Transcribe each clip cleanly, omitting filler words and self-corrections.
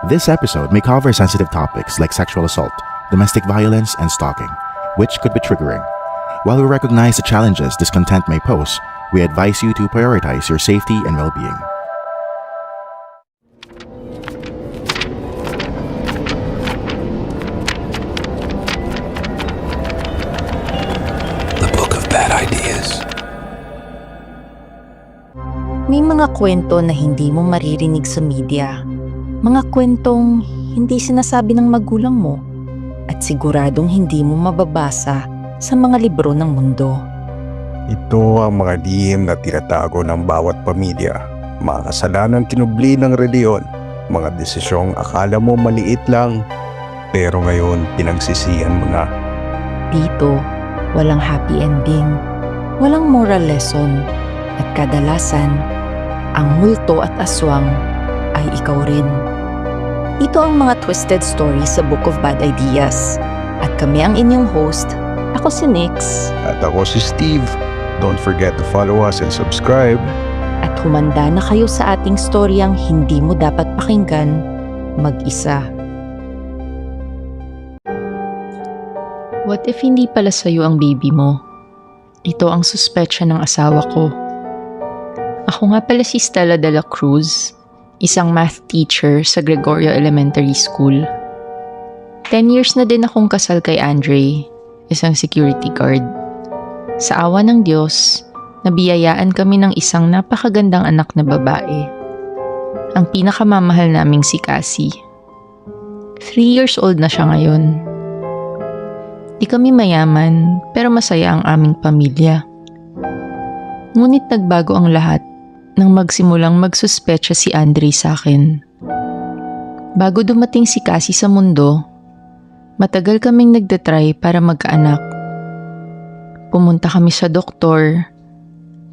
This episode may cover sensitive topics like sexual assault, domestic violence, and stalking, which could be triggering. While we recognize the challenges this content may pose, we advise you to prioritize your safety and well-being. The Book of Bad Ideas. May mga kwento na hindi mo maririnig sa media. Mga kwentong hindi sinasabi ng magulang mo at siguradong hindi mo mababasa sa mga libro ng mundo. Ito ang mga lihim na tinatago ng bawat pamilya, mga kasalanang kinubli ng reliyon, mga desisyong akala mo maliit lang, pero ngayon pinagsisihan mo na. Dito, walang happy ending, walang moral lesson, at kadalasan, ang multo at aswang ay ikaw rin. Ito ang mga twisted stories sa Book of Bad Ideas. At kami ang inyong host. Ako si Nix. At ako si Steve. Don't forget to follow us and subscribe. At humanda na kayo sa ating storyang hindi mo dapat pakinggan mag-isa. What if hindi pala sa'yo ang baby mo? Ito ang suspetsya ng asawa ko. Ako nga pala si Stella de la Cruz, isang math teacher sa Gregorio Elementary School. 10 years na din akong kasal kay Andre, isang security guard. Sa awa ng Diyos, nabiyayaan kami ng isang napakagandang anak na babae. Ang pinakamamahal naming si Cassie. 3 years old na siya ngayon. Di kami mayaman, pero masaya ang aming pamilya. Ngunit nagbago ang lahat nang magsimulang magsuspetsa si Andre sa akin. Bago dumating si Cassie sa mundo, matagal kaming nagtatry para magkaanak. Pumunta kami sa doktor,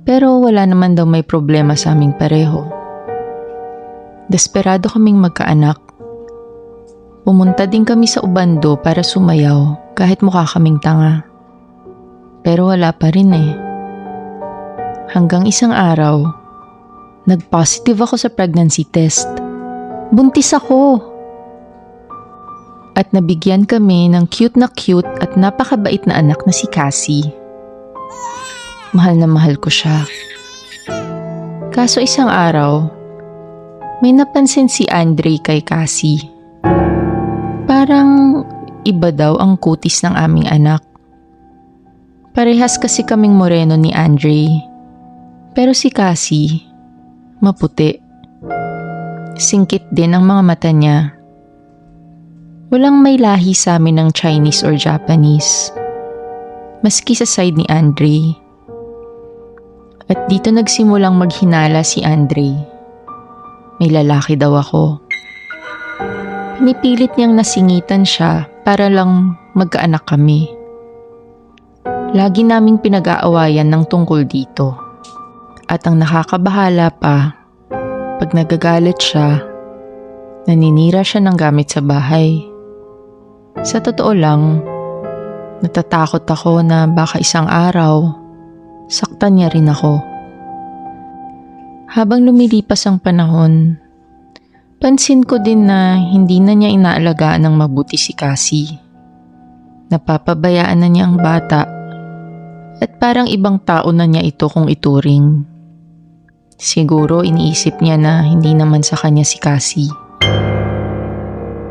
pero wala naman daw may problema sa aming pareho. Desperado kaming magkaanak. Pumunta din kami sa Ubando para sumayaw kahit mukha kaming tanga. Pero wala pa rin eh. Hanggang isang araw, nag-positive ako sa pregnancy test. Buntis ako! At nabigyan kami ng cute at napakabait na anak na si Cassie. Mahal na mahal ko siya. Kaso isang araw, may napansin si Andre kay Cassie. Parang iba daw ang kutis ng aming anak. Parehas kasi kaming moreno ni Andre. Pero si Cassie, maputi. Singkit din ang mga mata niya. Walang may lahi sa amin ng Chinese or Japanese. Maski sa side ni Andre. At dito nagsimulang maghinala si Andre. May lalaki daw ako. Pinipilit niyang nasingitan siya para lang magkaanak kami. Lagi naming pinag-aawayan ng tungkol dito. At ang nakakabahala pa, pag nagagalit siya, naninira siya ng gamit sa bahay. Sa totoo lang, natatakot ako na baka isang araw, saktan niya rin ako. Habang lumilipas ang panahon, pansin ko din na hindi na niya inaalagaan ng mabuti si Cassie. Napapabayaan na niya ang bata at parang ibang tao na niya ito kung ituring. Siguro iniisip niya na hindi naman sa kanya si Cassie.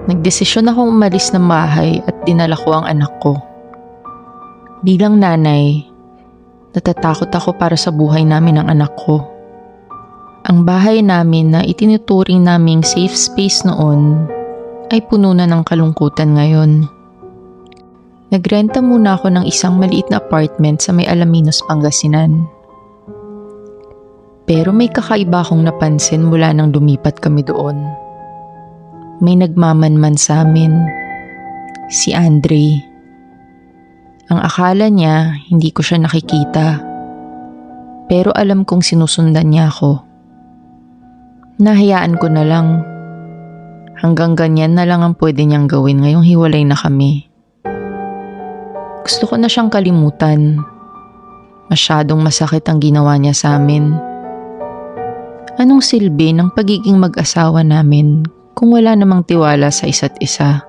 Nagdesisyon akong umalis ng bahay at dinala ko ang anak ko. Bilang nanay, natatakot ako para sa buhay namin ng anak ko. Ang bahay namin na itinuturing naming safe space noon ay puno na ng kalungkutan ngayon. Nagrenta muna ako ng isang maliit na apartment sa may Alaminos, Pangasinan. Pero may kakaiba akong napansin mula nang lumipat kami doon. May nagmamanman sa amin. Si Andre. Ang akala niya hindi ko siya nakikita. Pero alam kong sinusundan niya ako. Nahayaan ko na lang. Hanggang ganyan na lang ang pwede niyang gawin ngayong hiwalay na kami. Gusto ko na siyang kalimutan. Masyadong masakit ang ginawa niya sa amin. Anong silbi ng pagiging mag-asawa namin kung wala namang tiwala sa isa't isa.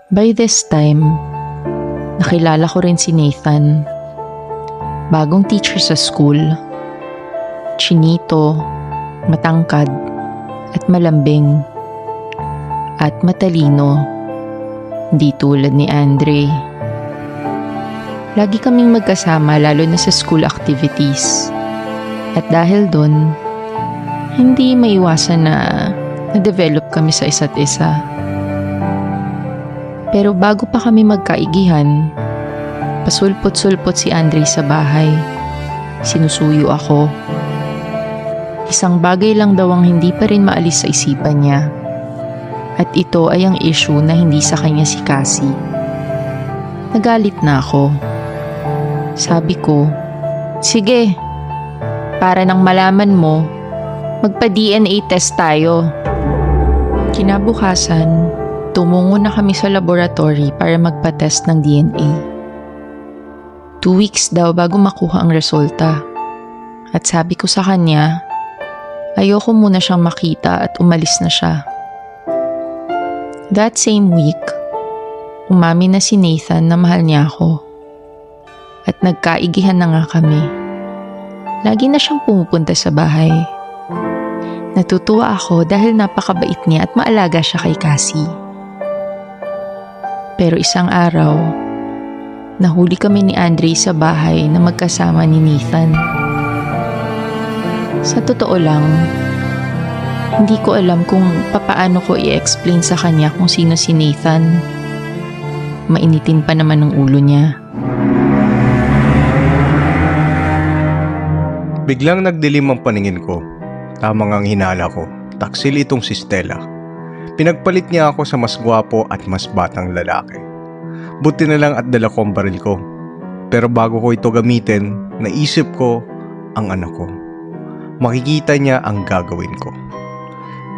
By this time, nakilala ko rin si Nathan. Bagong teacher sa school. Chinito, matangkad, at malambing. At matalino. Di tulad ni Andre. Lagi kaming magkasama lalo na sa school activities. At dahil doon, hindi maiwasan na na-develop kami sa isa't isa. Pero bago pa kami magkaigihan, pasulpot-sulpot si Andre sa bahay. Sinusuyo ako. Isang bagay lang daw ang hindi pa rin maalis sa isipan niya. At ito ay ang issue na hindi sa kanya si Cassie. Nagalit na ako. Sabi ko, sige, para nang malaman mo, magpa-DNA test tayo. Kinabukasan, tumungo na kami sa laboratory para magpa-test ng DNA. 2 weeks daw bago makuha ang resulta. At sabi ko sa kanya, ayoko muna siyang makita at umalis na siya. That same week, umamin na si Nathan na mahal niya ako. At nagkaigihan na nga kami. Lagi na siyang pumupunta sa bahay. Natutuwa ako dahil napakabait niya at maalaga siya kay Cassie. Pero isang araw, nahuli kami ni Andre sa bahay na magkasama ni Nathan. Sa totoo lang, hindi ko alam kung papaano ko i-explain sa kanya kung sino si Nathan. Mainitin pa naman ang ulo niya. Biglang nagdilim ang paningin ko. Tamang ang hinala ko. Taksil itong si Stella. Pinagpalit niya ako sa mas gwapo at mas batang lalaki. Buti na lang at dala ko ang baril ko. Pero bago ko ito gamitin, naisip ko ang anak ko. Makikita niya ang gagawin ko.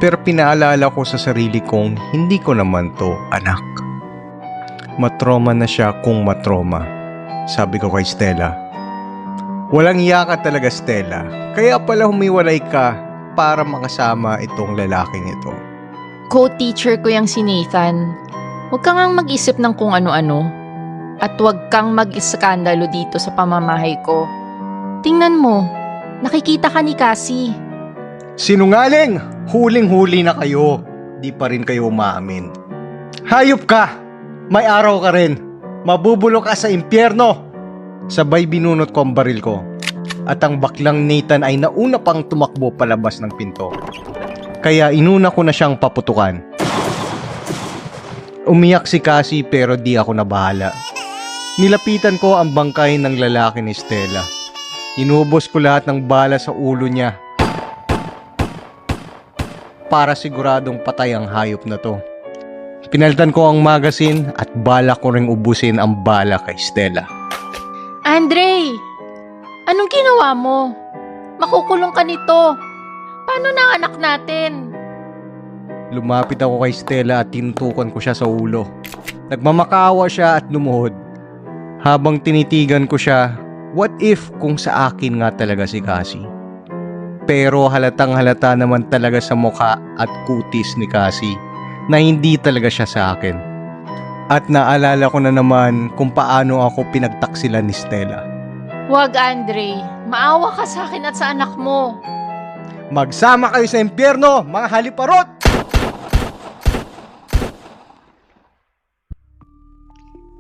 Pero pinaalala ko sa sarili kong hindi ko naman to anak. Matroma na siya kung matroma. Sabi ko kay Stella. Walang iya ka talaga, Stella. Kaya pala humiwalay ka para makasama itong lalaking ito. Co-teacher ko yung si Nathan. Huwag kang mag-isip ng kung ano-ano. At huwag kang mag-iskandalo dito sa pamamahay ko. Tingnan mo, nakikita ka ni Cassie. Sinungaling! Huling-huli na kayo. Di pa rin kayo umaamin. Hayop ka! May araw ka rin. Mabubulok ka sa impyerno. Sabay binunot ko ang baril ko. At ang baklang Nathan ay nauna pang tumakbo palabas ng pinto. Kaya inuna ko na siyang paputukan. Umiyak si Cassie pero di ako nabahala. Nilapitan ko ang bangkay ng lalaki ni Stella. Inubos ko lahat ng bala sa ulo niya. Para siguradong patay ang hayop na to. Pinalitan ko ang magazine at balak ko ring ubusin ang bala kay Stella. Andre! Anong ginawa mo? Makukulong ka nito. Paano na ang anak natin? Lumapit ako kay Stella at tinutukan ko siya sa ulo. Nagmamakawa siya at lumuhod. Habang tinitigan ko siya, what if kung sa akin nga talaga si Cassie? Pero halatang halata naman talaga sa mukha at kutis ni Cassie na hindi talaga siya sa akin. At naalala ko na naman kung paano ako pinagtaksilan ni Stella. Huwag, Andre. Maawa ka sa akin at sa anak mo. Magsama kayo sa impyerno, mga haliparot!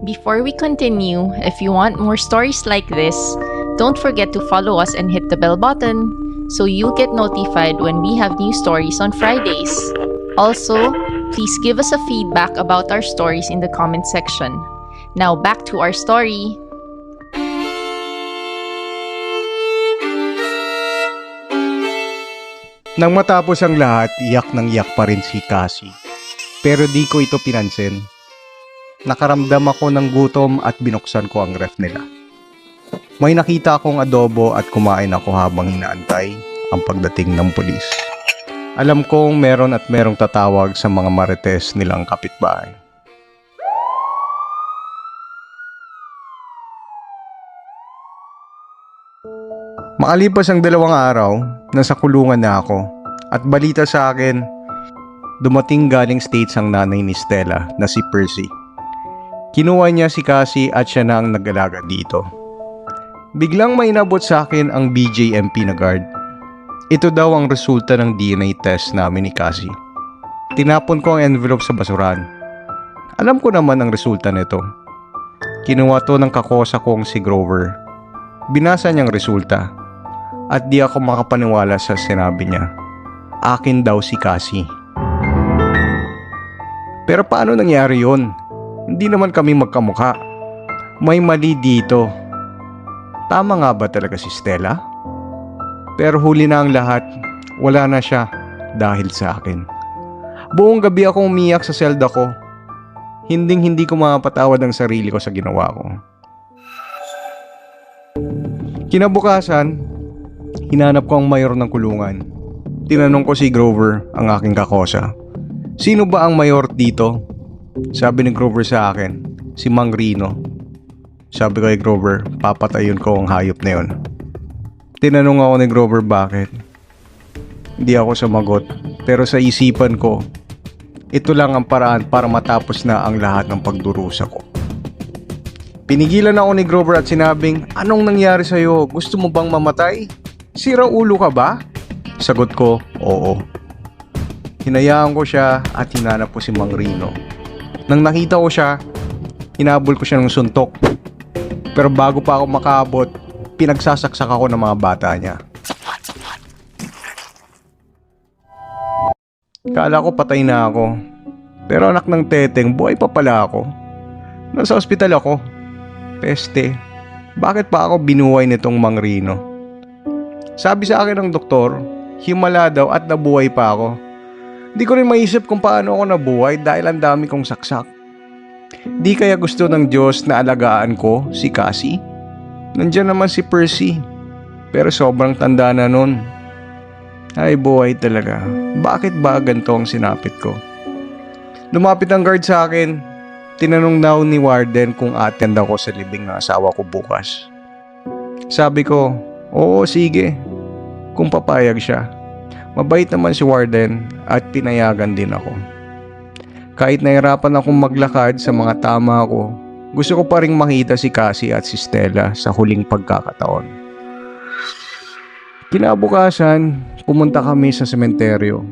Before we continue, if you want more stories like this, don't forget to follow us and hit the bell button so you'll get notified when we have new stories on Fridays. Also, please give us a feedback about our stories in the comment section. Now back to our story. Nang matapos ang lahat, iyak ng iyak pa rin si Cassie. Pero di ko ito pinansin. Nakaramdam ako ng gutom at binuksan ko ang ref nila. May nakita akong adobo at kumain ako habang hinaantay ang pagdating ng pulis. Alam kong meron at merong tatawag sa mga marites nilang kapitbahay. Makalipas ang 2 araw, nasa kulungan na ako at balita sa akin, dumating galing States ang nanay ni Stella na si Percy. Kinuha niya si Cassie at siya na ang nag-alaga dito. Biglang may inabot sa akin ang BJMP na guard. Ito daw ang resulta ng DNA test namin ni Cassie. Tinapon ko ang envelope sa basuran. Alam ko naman ang resulta nito. Kinuha to ng kakosa kong si Grover. Binasa niyang resulta at di ako makapaniwala sa sinabi niya. Akin daw si Cassie. Pero paano nangyari yun? Hindi naman kami magkamukha. May mali dito. Tama nga ba talaga si Stella? Pero huli na ang lahat. Wala na siya dahil sa akin. Buong gabi akong umiyak sa selda ko. Hindi ko mapatawad ang sarili ko sa ginawa ko. Kinabukasan, hinanap ko ang mayor ng kulungan. Tinanong ko si Grover, ang aking kakosa. Sino ba ang mayor dito? Sabi ni Grover sa akin, si Mang Rino. Sabi ko kay Grover, papatayin ko ang hayop na yun. Tinanong ako ni Grover bakit. Hindi ako sumagot, pero sa isipan ko, ito lang ang paraan para matapos na ang lahat ng pagdurusa ko. Pinigilan ako ni Grover at sinabing, anong nangyari sa'yo? Gusto mo bang mamatay? Sira ulo ka ba? Sagot ko, oo. Hinayaan ko siya at hinanap ko si Mang Rino. Nang nakita ko siya, hinabol ko siya ng suntok. Pero bago pa ako makaabot, pinagsasaksak ako ng mga bata niya. Kala ko patay na ako. Pero anak ng teteng, buhay pa pala ako. Nasa ospital ako. Peste. Bakit pa ako binuhay nitong Mang Rino? Sabi sa akin ng doktor, himala daw at nabuhay pa ako. Di ko rin maisip kung paano ako nabuhay dahil ang dami kong saksak. Di kaya gusto ng Diyos na alagaan ko si Cassie? Nandiyan naman si Percy. Pero sobrang tanda na nun. Ay buhay talaga. Bakit ba ganito ang sinapit ko? Lumapit ang guard sa akin. Tinanong daw ni Warden kung attend ako sa libing ng asawa ko bukas. Sabi ko, oo sige. Kung papayag siya. Mabait naman si Warden at pinayagan din ako. Kahit nahirapan akong maglakad sa mga tama ko, gusto ko pa rin makita si Cassie at si Stella sa huling pagkakataon. Kinabukasan, pumunta kami sa sementeryo.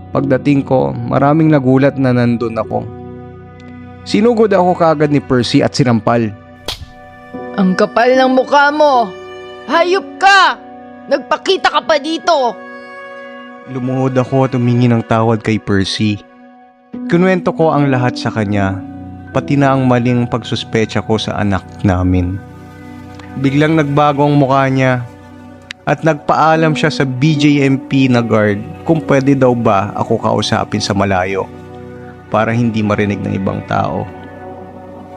Pagdating ko, maraming nagulat na nandun ako. Sinugod ako kaagad ni Percy at sinampal. Ang kapal ng mukha mo! Hayop ka! Nagpakita ka pa dito! Lumuhod ako at humingi ng tawad kay Percy. Kinuwento ko ang lahat sa kanya, pati na ang maling pagsuspecha ko sa anak namin. Biglang nagbago ang mukha niya at nagpaalam siya sa BJMP na guard kung pwede daw ba ako kausapin sa malayo para hindi marinig ng ibang tao.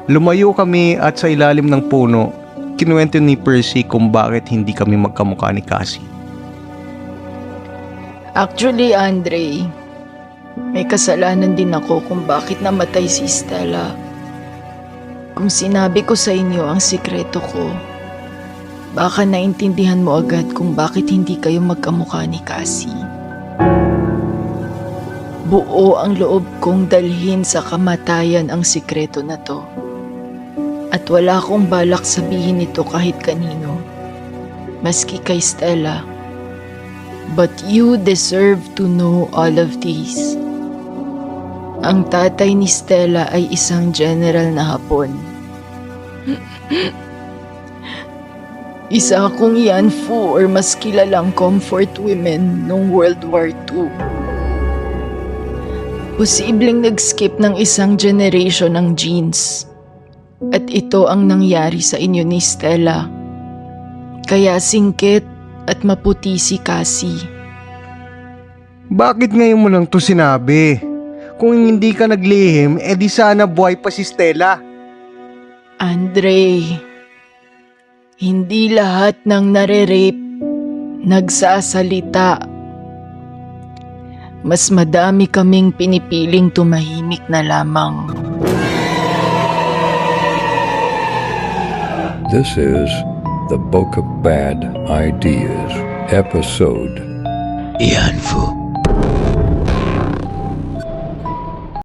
Lumayo kami at sa ilalim ng puno, kinuwento ni Percy kung bakit hindi kami magkamukha ni Cassie. Actually, Andre, may kasalanan din ako kung bakit namatay si Stella. Kung sinabi ko sa inyo ang sikreto ko, baka naintindihan mo agad kung bakit hindi kayo magkamukha ni Cassie. Buo ang loob kong dalhin sa kamatayan ang sikreto na to. At wala akong balak sabihin ito kahit kanino, maski kay Stella. But you deserve to know all of this. Ang tatay ni Stella ay isang general na Hapon. Isa akong Yanfu or mas kilalang comfort women noong World War II. Posibleng nag-skip ng isang generation ng genes. At ito ang nangyari sa inyo ni Stella. Kaya singkit at maputi si Cassie. Bakit ngayon mo lang to sinabi? Kung hindi ka naglihim, edi sana buhay pa si Stella. Andre, hindi lahat ng nare-rape nagsasalita. Mas madami kaming pinipiling tumahimik na lamang. This is the Book of Bad Ideas, episode Yanfu.